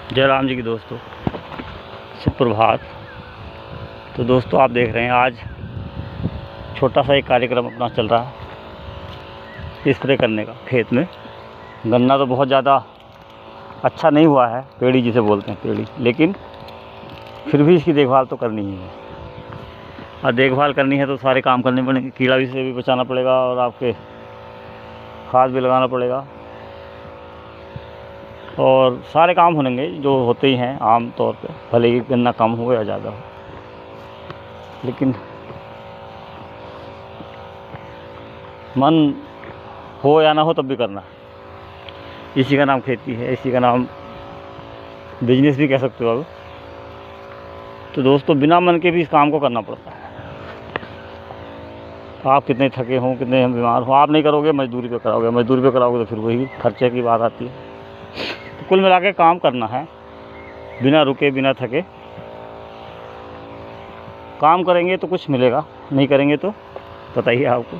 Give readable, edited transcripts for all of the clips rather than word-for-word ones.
जय राम जी की दोस्तों, सुप्रभात। तो दोस्तों, आप देख रहे हैं आज छोटा सा एक कार्यक्रम अपना चल रहा है स्प्रे करने का खेत में। गन्ना तो बहुत ज़्यादा अच्छा नहीं हुआ है, पेड़ी जिसे बोलते हैं पेड़ी, लेकिन फिर भी इसकी देखभाल तो करनी ही है। और देखभाल करनी है तो सारे काम करने पड़ेंगे, कीड़ा भी से भी बचाना पड़ेगा और आपके खाद भी लगाना पड़ेगा और सारे काम होंगे जो होते ही हैं आम तौर पे, भले ही गन्ना कम हो या ज़्यादा हो। लेकिन मन हो या ना हो तब भी करना, इसी का नाम खेती है, इसी का नाम बिजनेस भी कह सकते हो अब। तो दोस्तों, बिना मन के भी इस काम को करना पड़ता है। आप कितने थके हों, कितने बीमार हो, आप नहीं करोगे, मजदूरी पे कराओगे, मजदूरी पे कराओगे तो फिर वही खर्चे की बात आती है। तो कुल मिला के काम करना है, बिना रुके बिना थके। काम करेंगे तो कुछ मिलेगा, नहीं करेंगे तो पता ही है आपको।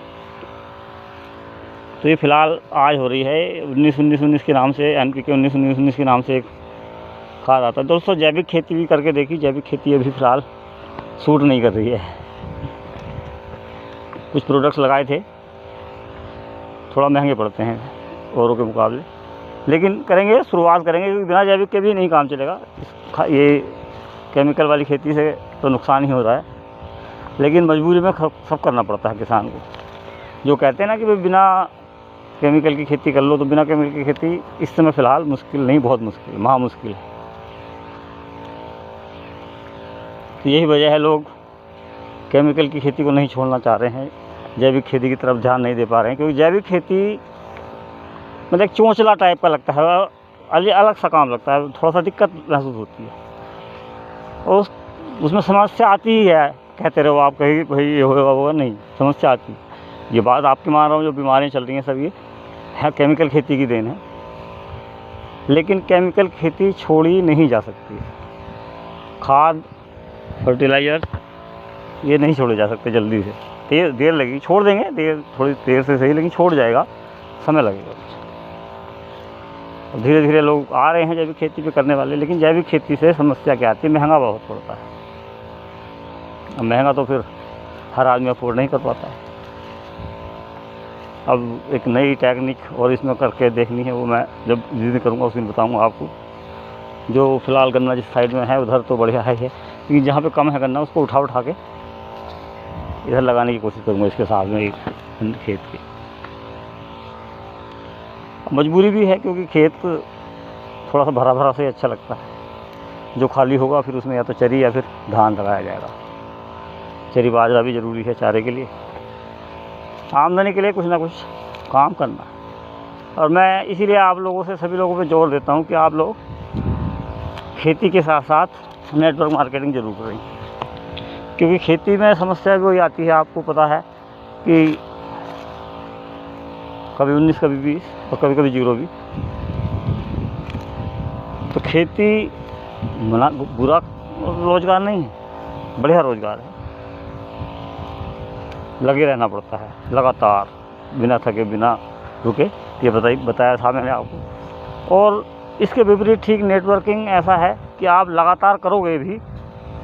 तो ये फ़िलहाल आज हो रही है 19-19-19 के नाम से, NPK 19-19-19 के नाम से एक खाद आता है। दोस्तों, जैविक खेती भी करके देखी, जैविक खेती अभी फ़िलहाल सूट नहीं कर रही है। कुछ प्रोडक्ट्स लगाए थे, थोड़ा महंगे पड़ते हैं औरों के मुकाबले, लेकिन करेंगे, शुरुआत करेंगे, क्योंकि बिना जैविक के भी नहीं काम चलेगा। ये केमिकल वाली खेती से तो नुकसान ही हो रहा है, लेकिन मजबूरी में सब करना पड़ता है किसान को। जो कहते हैं ना कि भाई बिना केमिकल की खेती कर लो, तो बिना केमिकल की खेती इस समय फ़िलहाल मुश्किल नहीं, बहुत मुश्किल, महा मुश्किल है। तो यही वजह है लोग केमिकल की खेती को नहीं छोड़ना चाह रहे हैं, जैविक खेती की तरफ ध्यान नहीं दे पा रहे हैं, क्योंकि जैविक खेती मतलब एक चोंचला टाइप का लगता है, अलग सा काम लगता है, थोड़ा सा दिक्कत महसूस होती है और उसमें समस्या आती ही है। कहते रहो आप, कहीं भाई ये होगा नहीं, समस्या आती है। ये बात आपकी मान रहा हूँ, जो बीमारियाँ चल रही हैं सब ये है केमिकल खेती की देन है। लेकिन केमिकल खेती छोड़ी नहीं जा सकती। खाद, फर्टिलाइज़र ये नहीं छोड़े जा सकते जल्दी से, देर लगेगी, छोड़ देंगे, थोड़ी देर से सही, लेकिन छोड़ जाएगा, समय लगेगा। धीरे धीरे लोग आ रहे हैं जैविक खेती पे करने वाले, लेकिन जैविक खेती से समस्या क्या आती है, महंगा बहुत पड़ता है। अब महंगा तो फिर हर आदमी अफोर्ड नहीं कर पाता है। अब एक नई टेक्निक और इसमें करके देखनी है, वो मैं जब जिद करूँगा उस दिन बताऊँगा आपको। जो फ़िलहाल गन्ना जिस साइड में है उधर तो बढ़िया है, लेकिन जहाँ पे कम है गन्ना उसको उठा के इधर लगाने की कोशिश करूँगा, इसके साथ में एक खेत के। मजबूरी भी है, क्योंकि खेत थोड़ा सा भरा भरा से अच्छा लगता है। जो खाली होगा फिर उसमें या तो चरी या फिर धान लगाया जाएगा। चरी बाजरा भी ज़रूरी है चारे के लिए, आमदनी के लिए कुछ ना कुछ काम करना। और मैं इसीलिए आप लोगों से, सभी लोगों पे जोर देता हूँ कि आप लोग खेती के साथ साथ नेटवर्क मार्केटिंग ज़रूर करें, क्योंकि खेती में समस्या भी वही आती है, आपको पता है कि कभी 19, कभी 20 और कभी कभी 0 भी। तो खेती बुरा रोज़गार नहीं है, बढ़िया रोज़गार है। लगे रहना पड़ता है लगातार, बिना थके बिना रुके, ये बताया था मैंने आपको। और इसके विपरीत ठीक नेटवर्किंग ऐसा है कि आप लगातार करोगे भी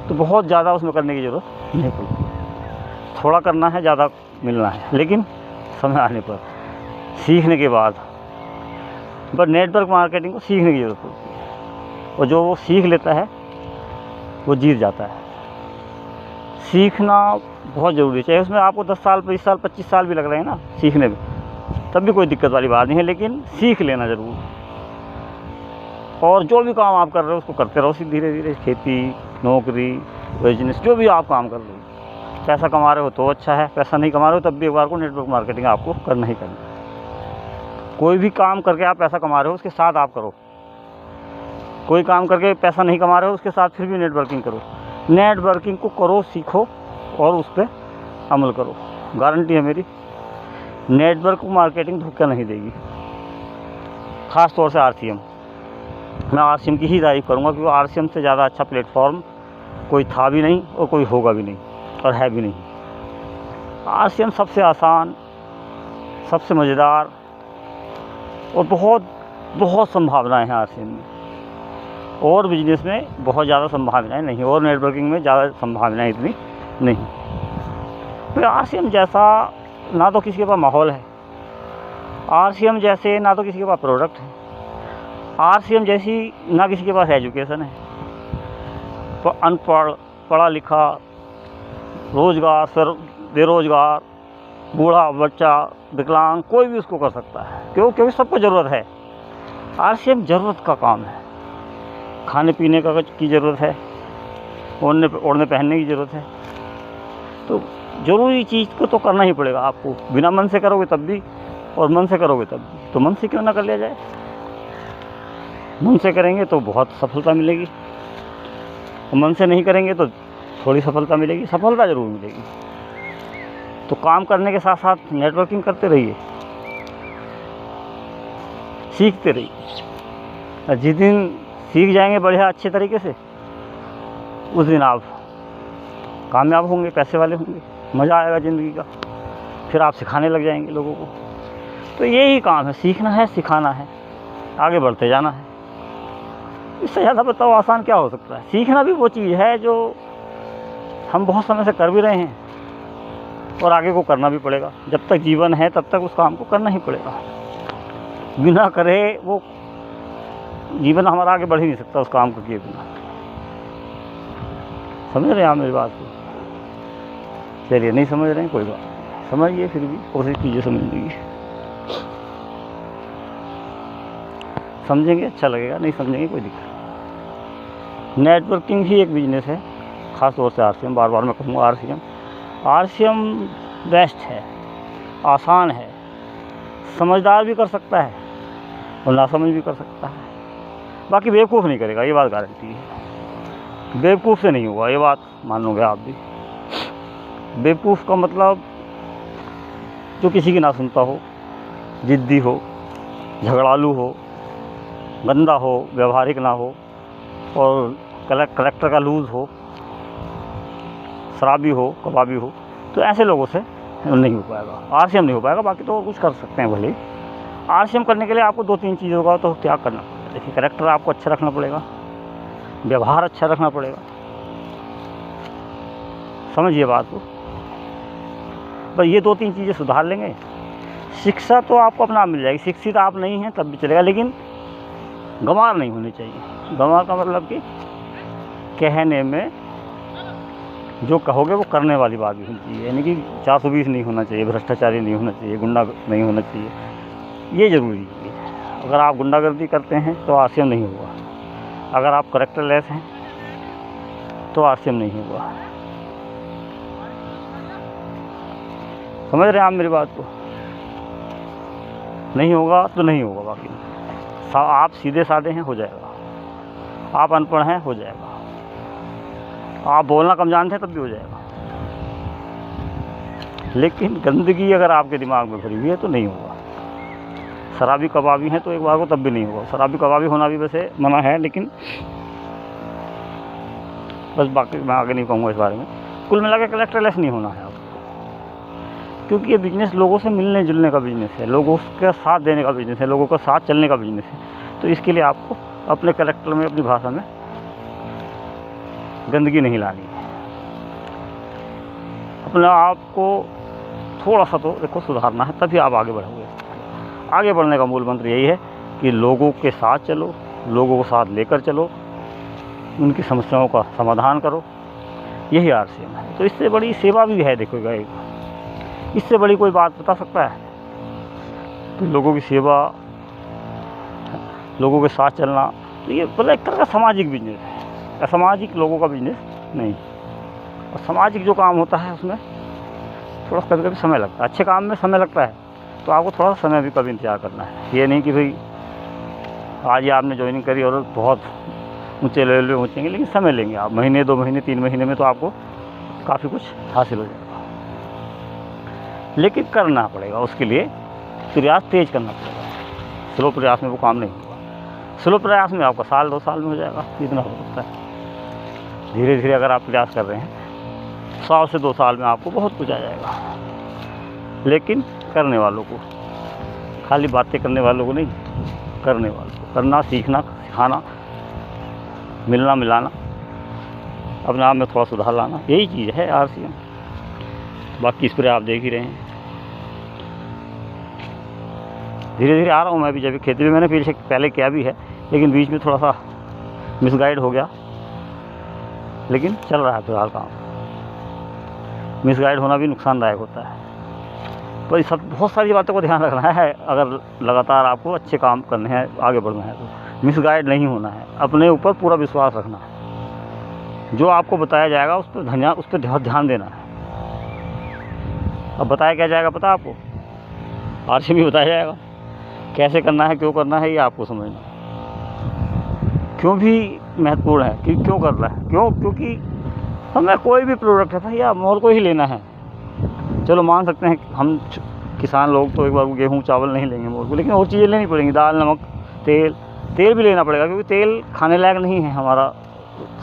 तो बहुत ज़्यादा उसमें करने की ज़रूरत नहीं पड़ती। थोड़ा करना है, ज़्यादा मिलना है, लेकिन समय आने पर, सीखने के बाद। पर नेटवर्क मार्केटिंग को सीखने की ज़रूरत पड़ती है, और जो वो सीख लेता है वो जीत जाता है। सीखना बहुत ज़रूरी है, चाहे उसमें आपको 10 साल, 20 साल, 25 साल भी लग रहे हैं ना सीखने में, तब भी कोई दिक्कत वाली बात नहीं है, लेकिन सीख लेना ज़रूर। और जो भी काम आप कर रहे हो उसको करते रहो धीरे धीरे, खेती, नौकरी, बिजनेस, जो भी आप काम कर रहे हो। पैसा कमा रहे हो तो अच्छा है, पैसा नहीं कमा रहे हो तब भी एक बार को नेटवर्क मार्केटिंग आपको करना ही करना। कोई भी काम करके आप पैसा कमा रहे हो उसके साथ आप करो, कोई काम करके पैसा नहीं कमा रहे हो उसके साथ फिर भी नेटवर्किंग करो। नेटवर्किंग को करो, सीखो और उस पर अमल करो। गारंटी है मेरी, नेटवर्क मार्केटिंग धोखा नहीं देगी। ख़ास तौर से RCM, मैं RCM की ही तारीफ़ करूँगा, क्योंकि RCM से ज़्यादा अच्छा प्लेटफॉर्म कोई था भी नहीं और कोई होगा भी नहीं और है भी नहीं। RCM सबसे आसान, सबसे मज़ेदार और बहुत बहुत संभावनाएं हैं RCM में। और बिजनेस में बहुत ज़्यादा संभावनाएं नहीं, और नेटवर्किंग में ज़्यादा संभावनाएं इतनी नहीं। तो आरसीएम जैसा ना तो किसी के पास माहौल है, आरसीएम जैसे ना तो किसी के पास प्रोडक्ट है, आरसीएम जैसी ना किसी के पास एजुकेशन है। तो अनपढ़, पढ़ा लिखा, रोजगार, फिर बेरोजगार, बूढ़ा, बच्चा, विकलांग, कोई भी उसको कर सकता है। क्योंकि सबको ज़रूरत है। आरसीएम ज़रूरत का काम है। खाने पीने का की ज़रूरत है, ओढ़ने पहनने की ज़रूरत है। तो ज़रूरी चीज़ को तो करना ही पड़ेगा आपको। बिना मन से करोगे तब भी, और मन से करोगे तब भी। तो मन से क्यों ना कर लिया जाए। मन से करेंगे तो बहुत सफलता मिलेगी, और मन से नहीं करेंगे तो थोड़ी सफलता मिलेगी, सफलता ज़रूर मिलेगी। तो काम करने के साथ साथ नेटवर्किंग करते रहिए, सीखते रहिए। जिस दिन सीख जाएंगे बढ़िया अच्छे तरीके से, उस दिन आप कामयाब होंगे, पैसे वाले होंगे, मज़ा आएगा ज़िंदगी का। फिर आप सिखाने लग जाएंगे लोगों को। तो यही काम है, सीखना है, सिखाना है, आगे बढ़ते जाना है। इससे ज़्यादा बताओ आसान क्या हो सकता है। सीखना भी वो चीज़ है जो हम बहुत समय से कर भी रहे हैं, और आगे को करना भी पड़ेगा। जब तक जीवन है तब तक उस काम को करना ही पड़ेगा। बिना करे वो जीवन हमारा आगे बढ़ ही नहीं सकता उस काम को किए बिना। समझ रहे हैं आप मेरी बात को? चलिए, नहीं समझ रहे हैं कोई बात नहीं, समझिए, फिर भी कोशिश कीजिए समझने की। समझेंगे अच्छा लगेगा, नहीं समझेंगे कोई दिक्कत। नेटवर्किंग ही एक बिजनेस है, ख़ास तौर से आरसीएम। बार बार मैं कहूँगा आरसीएम बेस्ट है, आसान है, समझदार भी कर सकता है और नासमझ भी कर सकता है। बाकी बेवकूफ़ नहीं करेगा, ये बात गारंटी है। बेवकूफ़ से नहीं होगा, ये बात मान लोगे आप भी। बेवकूफ़ का मतलब जो किसी की ना सुनता हो, ज़िद्दी हो, झगड़ालू हो, गंदा हो, व्यवहारिक ना हो, और करेक्टर का लूज़ हो, शराबी हो, कबाबी हो, तो ऐसे लोगों से नहीं हो पाएगा, आरसीएम नहीं हो पाएगा। बाकी तो कुछ कर सकते हैं भले। आरसीएम करने के लिए आपको 2-3 चीज़ों का तो त्याग करना पड़ेगा। देखिए, करेक्टर आपको अच्छा रखना पड़ेगा, व्यवहार अच्छा रखना पड़ेगा। समझिए बात को। बस ये 2-3 चीज़ें सुधार लेंगे, शिक्षा तो आपको अपना मिल जाएगी। शिक्षित आप नहीं हैं तब भी चलेगा, लेकिन गंवार नहीं होनी चाहिए। गंवार का मतलब कि कहने में जो कहोगे वो करने वाली बात भी होनी चाहिए। यानी कि 420 नहीं होना चाहिए, भ्रष्टाचारी नहीं होना चाहिए, गुंडा नहीं होना चाहिए। ये ज़रूरी है। अगर आप गुंडागर्दी करते हैं तो आरसीएम नहीं होगा। अगर आप करेक्टरलेस हैं तो आरसीएम नहीं होगा। समझ रहे हैं आप मेरी बात को? नहीं होगा तो नहीं होगा। बाकी आप सीधे साधे हैं, हो जाएगा। आप अनपढ़ हैं, हो जाएगा। आप बोलना कम जानते हैं, तब भी हो जाएगा। लेकिन गंदगी अगर आपके दिमाग में भरी हुई है तो नहीं होगा। शराबी कबाबी हैं तो एक बार को तब भी नहीं होगा। शराबी कबाबी होना भी वैसे मना है, लेकिन बस बाकी मैं आगे नहीं कहूँगा इस बारे में। कुल मिला के करेक्टरलेस नहीं होना है आपको, क्योंकि ये बिजनेस लोगों से मिलने जुलने का बिजनेस है, लोगों का साथ देने का बिजनेस है, लोगों का साथ चलने का बिजनेस है। तो इसके लिए आपको अपने करेक्टर में, अपनी भाषा में गंदगी नहीं लानी है। अपने आप को थोड़ा सा तो देखो सुधारना है, तभी आप आगे बढ़ोगे। आगे बढ़ने का मूल मंत्र यही है कि लोगों के साथ चलो, लोगों को साथ लेकर चलो, उनकी समस्याओं का समाधान करो। यही आरसीएम है। तो इससे बड़ी सेवा भी है, देखोगा, इससे बड़ी कोई बात बता सकता है? तो लोगों की सेवा, लोगों के साथ चलना, तो ये मतलब एक तरह का सामाजिक बिजनेस है। असामाजिक लोगों का बिजनेस नहीं। और सामाजिक जो काम होता है उसमें थोड़ा कभी कभी समय लगता है। अच्छे काम में समय लगता है, तो आपको थोड़ा सा समय भी कभी इंतजार करना है। ये नहीं कि भाई आज ही आपने ज्वाइनिंग करी और बहुत ऊंचे लेवल पे पहुँचेंगे, लेकिन समय लेंगे आप। महीने, 2 महीने, 3 महीने में तो आपको काफ़ी कुछ हासिल हो जाएगा। लेकिन करना पड़ेगा, उसके लिए प्रयास तेज करना पड़ेगा। स्लो प्रयास में वो काम नहीं होगा। स्लो प्रयास में आपका 1-2 साल में हो जाएगा, इतना हो सकता है। धीरे धीरे अगर आप प्रयास कर रहे हैं, 100 से 2 साल में आपको बहुत कुछ आ जाएगा। लेकिन करने वालों को, खाली बातें करने वालों को नहीं, करने वालों को, करना, सीखना, सिखाना, मिलना मिलाना, अपने आप में थोड़ा सुधार लाना, यही चीज़ है RCM। बाकी स्प्रे आप देख ही रहे हैं। धीरे धीरे आ रहा हूँ मैं भी, जब खेती भी मैंने पहले किया भी है, लेकिन बीच में थोड़ा सा मिसगाइड हो गया, लेकिन चल रहा है फिलहाल काम। मिसगाइड होना भी नुकसानदायक होता है, तो इस सब बहुत सारी बातों को ध्यान रखना है। अगर लगातार आपको अच्छे काम करने हैं, आगे बढ़ना है, तो मिसगाइड नहीं होना है, अपने ऊपर पूरा विश्वास रखना है। जो आपको बताया जाएगा उस पर ध्यान देना है। अब बताया क्या जाएगा पता है आपको? RCM भी बताया जाएगा, कैसे करना है, क्यों करना है, ये आपको समझना है। क्यों भी महत्वपूर्ण है कि क्यों कर रहा है, क्योंकि हमें कोई भी प्रोडक्ट है भैया मोल को ही लेना है। चलो मान सकते हैं हम किसान लोग तो एक बार गेहूँ चावल नहीं लेंगे मोल को, लेकिन और चीज़ें लेनी पड़ेंगी, दाल नमक तेल भी लेना पड़ेगा, क्योंकि तेल खाने लायक नहीं है हमारा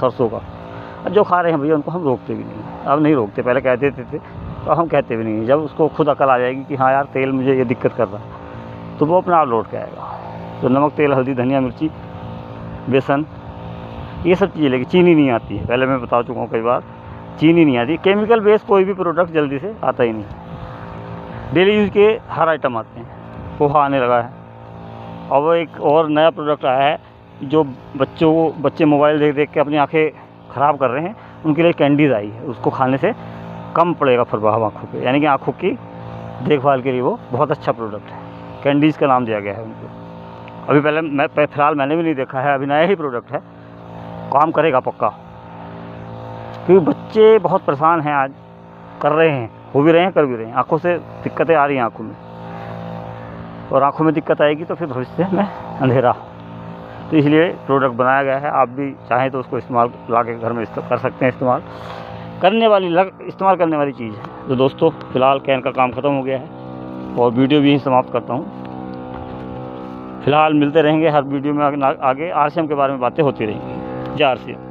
सरसों का। अब जो खा रहे हैं भैया उनको हम रोकते भी नहीं, अब नहीं रोकते, पहले कहते थे तो हम कहते भी नहीं। जब उसको खुद अकल आ जाएगी कि हाँ यार तेल मुझे ये दिक्कत कर रहा है, तो वो अपने आप लौट के आएगा। तो नमक, तेल, हल्दी, धनिया, मिर्ची, बेसन, ये सब चीज़ें, लेकिन चीनी नहीं आती है। पहले मैं बता चुका हूँ कई बार, चीनी नहीं आती। केमिकल बेस कोई भी प्रोडक्ट जल्दी से आता ही नहीं। डेली यूज़ के हर आइटम आते हैं। पोहा आने लगा है, और वो एक और नया प्रोडक्ट आया है जो बच्चे मोबाइल देख देख के अपनी आँखें ख़राब कर रहे हैं, उनके लिए कैंडीज़ आई है। उसको खाने से कम पड़ेगा प्रभाव आँखों पे, यानी कि आँखों की देखभाल के लिए वो बहुत अच्छा प्रोडक्ट है। कैंडीज़ का नाम दिया गया है उनको। अभी फिलहाल मैंने भी नहीं देखा है, अभी नया ही प्रोडक्ट है, काम करेगा पक्का। क्योंकि बच्चे बहुत परेशान हैं आज, कर रहे हैं, हो भी रहे हैं, कर भी रहे हैं। आँखों से दिक्कतें आ रही हैं आँखों में, और आँखों में दिक्कत आएगी तो फिर भविष्य में अंधेरा। तो इसलिए प्रोडक्ट बनाया गया है। आप भी चाहें तो उसको इस्तेमाल ला के घर में कर सकते हैं। इस्तेमाल करने वाली चीज़ है। तो दोस्तों फ़िलहाल कैन का काम ख़त्म हो गया है, और वीडियो भी समाप्त करता हूँ। फ़िलहाल मिलते रहेंगे हर वीडियो में, आगे RCM के बारे में बातें होती रहेंगी। जय RCM।